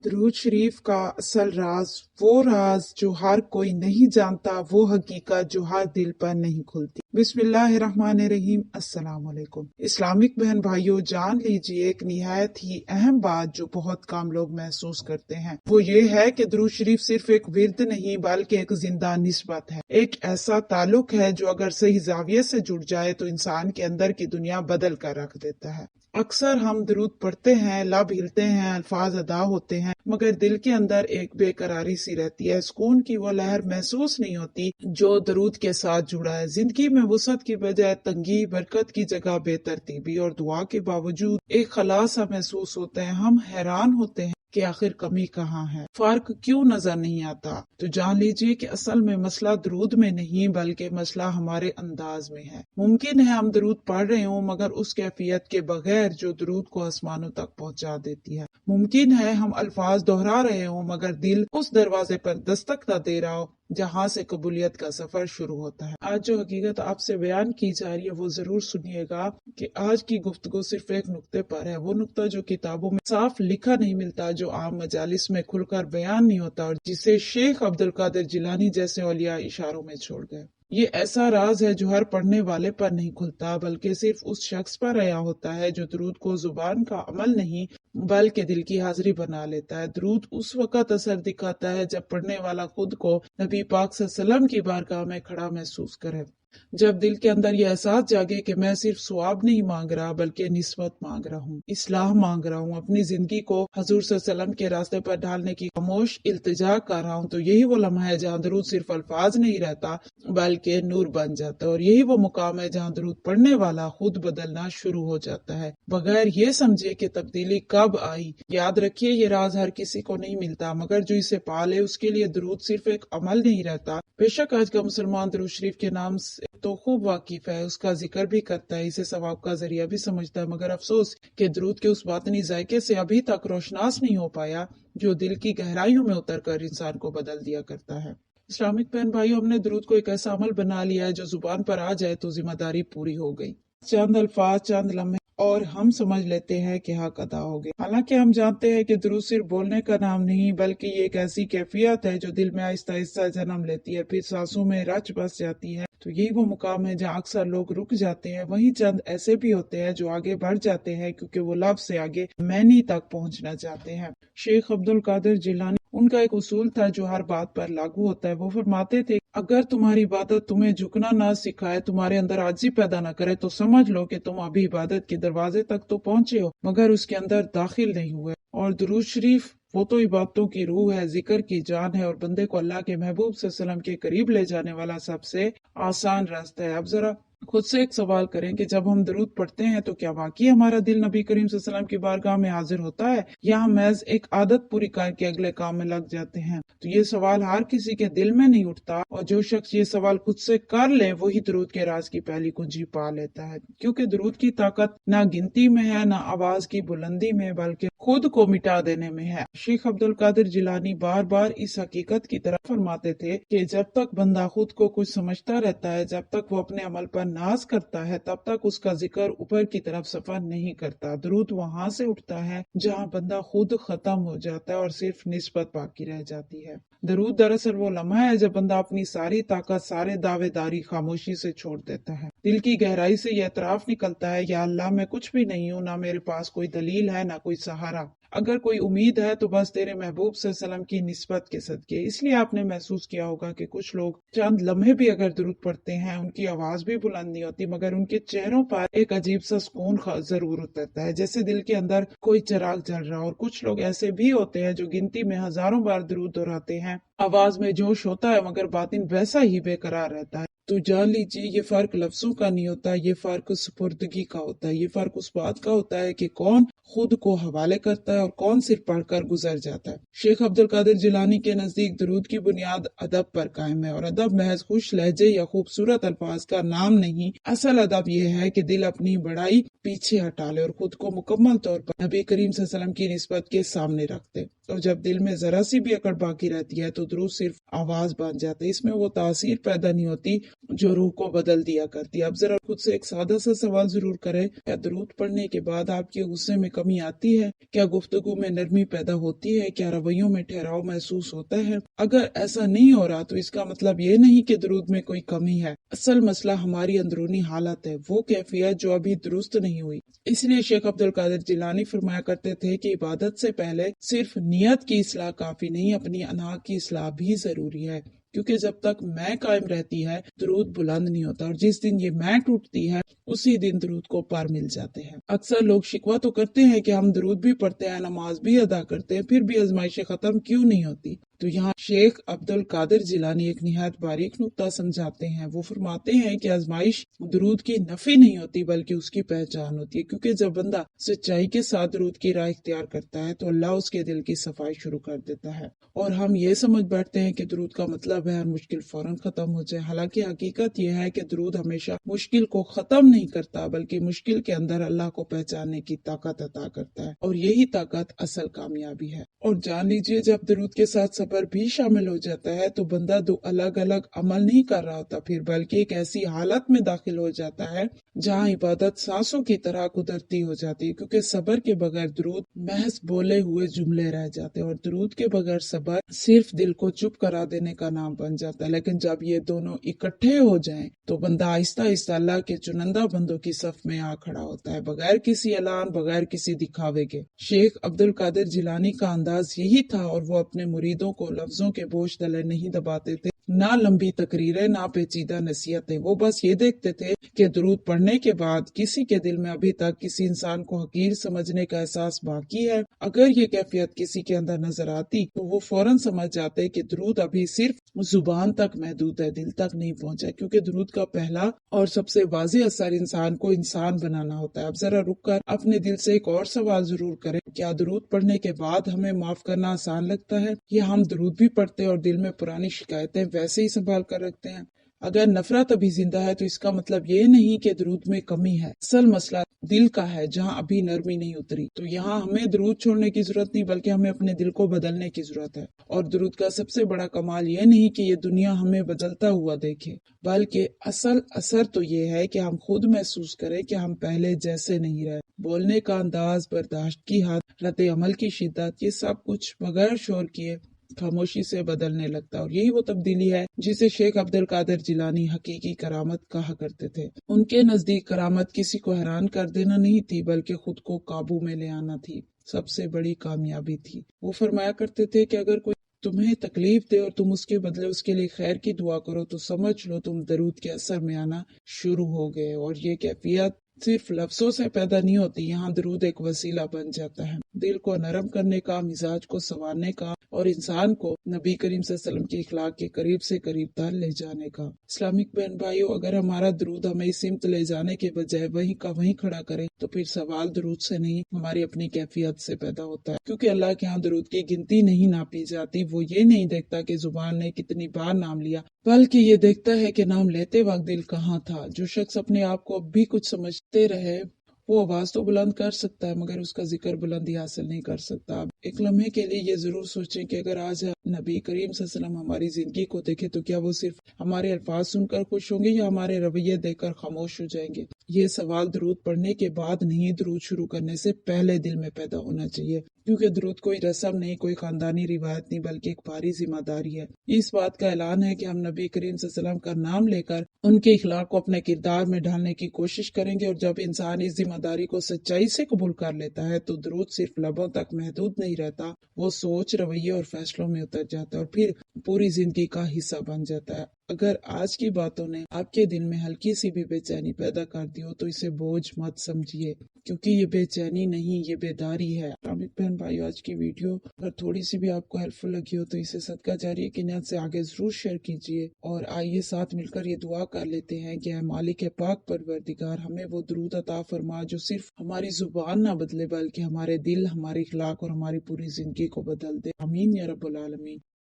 درود شریف کا اصل راز وہ راز جو ہر کوئی نہیں جانتا، وہ حقیقت جو ہر دل پر نہیں کھلتی۔ بسم اللہ الرحمن الرحیم۔ السلام علیکم اسلامک بہن بھائیوں، جان لیجیے ایک نہایت ہی اہم بات جو بہت کم لوگ محسوس کرتے ہیں، وہ یہ ہے کہ درود شریف صرف ایک ورد نہیں بلکہ ایک زندہ نسبت ہے، ایک ایسا تعلق ہے جو اگر صحیح زاویے سے جڑ جائے تو انسان کے اندر کی دنیا بدل کر رکھ دیتا ہے۔ اکثر ہم درود پڑھتے ہیں، لب ہلتے ہیں، الفاظ ادا ہوتے ہیں، مگر دل کے اندر ایک بے قراری سی رہتی ہے، سکون کی وہ لہر محسوس نہیں ہوتی جو درود کے ساتھ جڑا ہے۔ زندگی میں وسعت کی بجائے تنگی، برکت کی جگہ بے ترتیبی اور دعا کے باوجود ایک خلا سا محسوس ہوتا ہے۔ ہم حیران ہوتے ہیں کہ آخر کمی کہاں ہے، فرق کیوں نظر نہیں آتا؟ تو جان لیجیے کہ اصل میں مسئلہ درود میں نہیں بلکہ مسئلہ ہمارے انداز میں ہے۔ ممکن ہے ہم درود پڑھ رہے ہوں مگر اس کیفیت کے بغیر جو درود کو آسمانوں تک پہنچا دیتی ہے۔ ممکن ہے ہم الفاظ دہرا رہے ہوں مگر دل اس دروازے پر دستک نہ دے رہا ہو جہاں سے قبولیت کا سفر شروع ہوتا ہے۔ آج جو حقیقت آپ سے بیان کی جا رہی ہے وہ ضرور سنیے گا کہ آج کی گفتگو صرف ایک نقطے پر ہے، وہ نقطہ جو کتابوں میں صاف لکھا نہیں ملتا، جو عام مجالس میں کھل کر بیان نہیں ہوتا اور جسے شیخ عبد القادر جیلانی جیسے اولیاء اشاروں میں چھوڑ گئے۔ یہ ایسا راز ہے جو ہر پڑھنے والے پر نہیں کھلتا بلکہ صرف اس شخص پر عیا ہوتا ہے جو درود کو زبان کا عمل نہیں بلکہ دل کی حاضری بنا لیتا ہے۔ درود اس وقت اثر دکھاتا ہے جب پڑھنے والا خود کو نبی پاک صلی اللہ علیہ وسلم کی بارگاہ میں کھڑا محسوس کرے، جب دل کے اندر یہ احساس جاگے کہ میں صرف ثواب نہیں مانگ رہا بلکہ نسبت مانگ رہا ہوں، اصلاح مانگ رہا ہوں، اپنی زندگی کو حضور صلی اللہ علیہ وسلم کے راستے پر ڈالنے کی خاموش التجا کر رہا ہوں، تو یہی وہ لمحہ ہے جہاں درود صرف الفاظ نہیں رہتا بلکہ نور بن جاتا ہے، اور یہی وہ مقام ہے جہاں درود پڑھنے والا خود بدلنا شروع ہو جاتا ہے بغیر یہ سمجھے کہ تبدیلی کب آئی۔ یاد رکھیے یہ راز ہر کسی کو نہیں ملتا مگر جو اسے پالے اس کے لیے درود صرف ایک عمل نہیں رہتا۔ بے شک آج کا مسلمان درود شریف کے نام سے تو خوب واقف ہے، اس کا ذکر بھی کرتا ہے، اسے ثواب کا ذریعہ بھی سمجھتا ہے، مگر افسوس کہ درود کے اس باطنی ذائقے سے ابھی تک روشناس نہیں ہو پایا جو دل کی گہرائیوں میں اتر کر انسان کو بدل دیا کرتا ہے۔ اسلامک بہن بھائیوں، ہم نے درود کو ایک ایسا عمل بنا لیا ہے جو زبان پر آ جائے تو ذمہ داری پوری ہو گئی، چند الفاظ، چند لمحے اور ہم سمجھ لیتے ہیں کہ حق ادا ہو گیا۔ حالانکہ ہم جانتے ہیں کہ درود صرف بولنے کا نام نہیں بلکہ یہ ایک ایسی کیفیت ہے جو دل میں آہستہ آہستہ جنم لیتی ہے، پھر سانسوں میں رچ بس جاتی ہے۔ تو یہی وہ مقام ہے جہاں اکثر لوگ رک جاتے ہیں، وہیں چند ایسے بھی ہوتے ہیں جو آگے بڑھ جاتے ہیں کیونکہ وہ لفظ سے آگے معنی تک پہنچنا چاہتے ہیں۔ شیخ عبد القادر جیلانی، ان کا ایک اصول تھا جو ہر بات پر لاگو ہوتا ہے۔ وہ فرماتے تھے اگر تمہاری عبادت تمہیں جھکنا نہ سکھائے، تمہارے اندر عاجزی پیدا نہ کرے تو سمجھ لو کہ تم ابھی عبادت کے دروازے تک تو پہنچے ہو مگر اس کے اندر داخل نہیں ہوئے۔ اور درود شریف وہ تو عبادتوں کی روح ہے، ذکر کی جان ہے اور بندے کو اللہ کے محبوب صلی اللہ علیہ وسلم کے قریب لے جانے والا سب سے آسان راستہ ہے۔ اب ذرا خود سے ایک سوال کریں کہ جب ہم درود پڑھتے ہیں تو کیا واقعی ہمارا دل نبی کریم صلی اللہ علیہ وسلم کی بارگاہ میں حاضر ہوتا ہے یا ہم محض ایک عادت پوری کر کے اگلے کام میں لگ جاتے ہیں؟ تو یہ سوال ہر کسی کے دل میں نہیں اٹھتا، اور جو شخص یہ سوال خود سے کر لے وہی درود کے راز کی پہلی کنجی پا لیتا ہے، کیونکہ درود کی طاقت نہ گنتی میں ہے، نہ آواز کی بلندی میں، بلکہ خود کو مٹا دینے میں ہے۔ شیخ عبد القادر جیلانی بار بار اس حقیقت کی طرف فرماتے تھے کہ جب تک بندہ خود کو کچھ سمجھتا رہتا ہے، جب تک وہ اپنے عمل پر ناز کرتا ہے، تب تک اس کا ذکر اوپر کی طرف سفر نہیں کرتا۔ درود وہاں سے اٹھتا ہے جہاں بندہ خود ختم ہو جاتا ہے اور صرف نسبت باقی رہ جاتی ہے۔ درود دراصل وہ لمحہ ہے جب بندہ اپنی ساری طاقت، سارے دعوے داری خاموشی سے چھوڑ دیتا ہے۔ دل کی گہرائی سے یہ اعتراف نکلتا ہے، یا اللہ میں کچھ بھی نہیں ہوں، نہ میرے پاس کوئی دلیل ہے، نہ کوئی سہارا، اگر کوئی امید ہے تو بس تیرے محبوب صلی اللہ علیہ وسلم کی نسبت کے صدقے۔ اس لیے آپ نے محسوس کیا ہوگا کہ کچھ لوگ چند لمحے بھی اگر درود پڑھتے ہیں، ان کی آواز بھی بلند نہیں ہوتی مگر ان کے چہروں پر ایک عجیب سا سکون ضرور اترتا ہے، جیسے دل کے اندر کوئی چراغ جل رہا۔ اور کچھ لوگ ایسے بھی ہوتے ہیں جو گنتی میں ہزاروں بار درود دہراتے ہیں، آواز میں جوش ہوتا ہے مگر باطن ویسا ہی بے قرار رہتا ہے۔ تو جان لیجیے یہ فرق لفظوں کا نہیں ہوتا، یہ فرق سپردگی کا ہوتا ہے، یہ فرق اس بات کا ہوتا ہے کہ کون خود کو حوالے کرتا ہے اور کون صرف پڑھ کر گزر جاتا ہے۔ شیخ عبد القادر جیلانی کے نزدیک درود کی بنیاد ادب پر قائم ہے، اور ادب محض خوش لہجے یا خوبصورت الفاظ کا نام نہیں، اصل ادب یہ ہے کہ دل اپنی بڑائی پیچھے ہٹا لے اور خود کو مکمل طور پر نبی کریم صلی اللہ علیہ وسلم کی نسبت کے سامنے رکھ دے، اور جب دل میں ذرا سی بھی اکڑ باقی رہتی ہے تو درود صرف آواز بن جاتا ہے، اس میں وہ تاثیر پیدا نہیں ہوتی जो रूह को बदल दिया करती है। अब जरा खुद से एक सादा सा सवाल जरूर करें, क्या दरूद पढ़ने के बाद आपके गुस्से में कमी आती है? क्या गुफ्तगू में नरमी पैदा होती है? क्या रवैयों में ठहराव महसूस होता है? अगर ऐसा नहीं हो रहा तो इसका मतलब ये नहीं कि दरूद में कोई कमी है। असल मसला हमारी अंदरूनी हालत है, वो कैफियत जो अभी दुरुस्त नहीं हुई। इसलिए शेख अब्दुल कादिर जिलानी फरमाया करते थे कि इबादत से पहले सिर्फ नियत की इस्लाह काफी नहीं, अपनी अना की इस्लाह भी जरूरी है। क्योंकि जब तक मैं कायम रहती है दरूद बुलंद नहीं होता, और जिस दिन ये मैं टूटती है उसी दिन दरूद को पर मिल जाते हैं। अक्सर लोग शिकवा तो करते हैं कि हम दरूद भी पढ़ते हैं, नमाज भी अदा करते हैं, फिर भी आजमाइशें खत्म क्यों नहीं होती। तो यहाँ शेख अब्दुल कादिर जिलानी एक निहायत बारीक नुक्ता समझाते हैं। वो फरमाते हैं कि आजमाइश दरूद की नफी नहीं होती बल्कि उसकी पहचान होती है। क्योंकि जब बंदा सच्चाई के साथ दरूद की राह इख्तियार करता है तो अल्लाह उसके दिल की सफाई शुरू कर देता है, और हम ये समझ बैठते हैं कि दरूद का मतलब है हर मुश्किल फौरन खत्म हो जाए। हालांकि हकीकत यह है कि दरूद हमेशा मुश्किल को खत्म नहीं करता बल्कि मुश्किल के अंदर अल्लाह को पहचानने की ताकत अता करता है, और यही ताकत असल कामयाबी है। और जान लीजिए, जब दरूद के साथ सब्र भी शामिल हो जाता है तो बंदा दो अलग अलग अमल नहीं कर रहा होता फिर, बल्कि एक ऐसी हालत में दाखिल हो जाता है जहाँ इबादत सांसों की तरह कुदरती हो जाती है। क्योंकि सब्र के बगैर दरूद महज बोले हुए जुमले रह जाते हैं, और दरूद के बगैर सब्र सिर्फ दिल को चुप करा देने का नाम बन जाता है। लेकिन जब ये दोनों इकट्ठे हो जाएं तो बंदा आहिस्ता आहिस्ता अल्लाह के चुनिंदा बंदों की सफ में आ खड़ा होता है, बगैर किसी ऐलान, बगैर किसी दिखावे के। शेख अब्दुल कादिर जिलानी का अंदाज यही था, और वो अपने मुरीदों को लफ्जों के बोझ तले नहीं दबाते थे, ना लंबी तकरीरें, ना पेचीदा नसीहतें। वो बस ये देखते थे कि दरूद पढ़ने के बाद किसी के दिल में अभी तक किसी इंसान को हकीर समझने का एहसास बाकी है। अगर ये कैफियत किसी के अंदर नजर आती तो वो फौरन समझ जाते कि दरूद अभी सिर्फ जुबान तक महदूद है, दिल तक नहीं पहुंचा। क्योंकि दरूद का पहला और सबसे वाज़ेह असर इंसान को इंसान बनाना होता है। अब जरा रुक कर अपने दिल से एक और सवाल जरूर करें, क्या दरूद पढ़ने के बाद हमें माफ करना आसान लगता है, या हम दरूद भी पढ़ते हैं और दिल में पुरानी शिकायतें वैसे ही संभाल कर रखते हैं? अगर नफरत अभी जिंदा है तो इसका मतलब ये नहीं कि दरूद में कमी है। असल मसला दिल का है, जहाँ अभी नरमी नहीं उतरी। तो यहाँ हमें दरूद छोड़ने की जरूरत नहीं बल्कि हमें अपने दिल को बदलने की जरूरत है। और दरूद का सबसे बड़ा कमाल ये नहीं कि ये दुनिया हमें बदलता हुआ देखे, बल्कि असल असर तो ये है कि हम खुद महसूस करें कि हम पहले जैसे नहीं रहे। बोलने का अंदाज, बर्दाश्त की हद, रद्द अमल की शिद्दत, ये सब कुछ बगैर शोर किए खामोशी से बदलने लगता है। और यही वो तब्दीली है जिसे शेख अब्दुल कादिर जिलानी हकीकी करामत कहा करते थे। उनके नजदीक करामत किसी को हैरान कर देना नहीं थी बल्कि खुद को काबू में ले आना थी, सबसे बड़ी कामयाबी थी। वो फरमाया करते थे कि अगर कोई तुम्हें तकलीफ दे और तुम उसके बदले उसके लिए खैर की दुआ करो तो समझ लो तुम दरूद के असर में आना शुरू हो गए। और ये कैफियत सिर्फ लफ्जों से पैदा नहीं होती, यहाँ दरूद एक वसीला बन जाता है दिल को नरम करने का, मिजाज को संवारने का, और इंसान को नबी करीम सल्लल्लाहु अलैहि वसल्लम के इखलाक के करीब से करीब तर ले जाने का। इस्लामिक बहन भाइयों, अगर हमारा दरूद हमें इस सिमत ले जाने के बजाय वहीं का वहीं खड़ा करे तो फिर सवाल दरूद से नहीं, हमारी अपनी कैफियत से पैदा होता है। क्योंकि अल्लाह के यहाँ दरूद की गिनती नहीं नापी जाती। वो ये नहीं देखता कि जुबान ने कितनी बार नाम लिया, बल्कि ये देखता है कि नाम लेते वक्त दिल कहाँ था। जो शख्स अपने आप को अब भी कुछ समझते रहे वो आवाज तो बुलंद कर सकता है मगर उसका जिक्र बुलंदी हासिल नहीं कर सकता। एक लम्हे के लिए ये जरूर सोचें कि अगर आज नबी करीम सल्लल्लाहु अलैहि वसल्लम हमारी जिंदगी को देखे तो क्या वो सिर्फ हमारे अल्फाज सुनकर खुश होंगे या हमारे रवैये देखकर खामोश हो जाएंगे? ये सवाल दरूद पढ़ने के बाद नहीं, दरूद शुरू करने से पहले दिल में पैदा होना चाहिए। क्योंकि दरूद कोई रस्म नहीं, कोई खानदानी रिवायत नहीं, बल्कि एक भारी जिम्मेदारी है। इस बात का ऐलान है कि हम नबी करीम सल्लल्लाहु अलैहि वसल्लम का नाम लेकर उनके इखलाक को अपने किरदार में ढालने की कोशिश करेंगे। और जब इंसान इस जिम्मेदारी को सच्चाई से कबूल कर लेता है तो दरूद सिर्फ लबों तक महदूद नहीं रहता, वो सोच, रवैये और फैसलों में उतर जाता है और फिर पूरी जिंदगी का हिस्सा बन जाता है। अगर आज की बातों ने आपके दिल में हल्की सी भी बेचैनी पैदा कर दी हो तो इसे बोझ मत समझिए, क्योंकि ये बेचैनी नहीं, ये बेदारी है। इस्लामिक बहन भाइयों, आज की वीडियो अगर थोड़ी सी भी आपको हेल्पफुल लगी हो तो इसे सदका जारी की नियत से आगे जरूर शेयर कीजिए। और आइए साथ मिलकर ये दुआ कर लेते हैं कि ऐ मालिक पाक परवरदिगार, हमें वो दरूद अता फरमा जो सिर्फ हमारी जुबान ना बदले बल्कि हमारे दिल, हमारे इखलाक और हमारी पूरी जिंदगी को बदल दे। आमीन या रब्बुल आलमीन।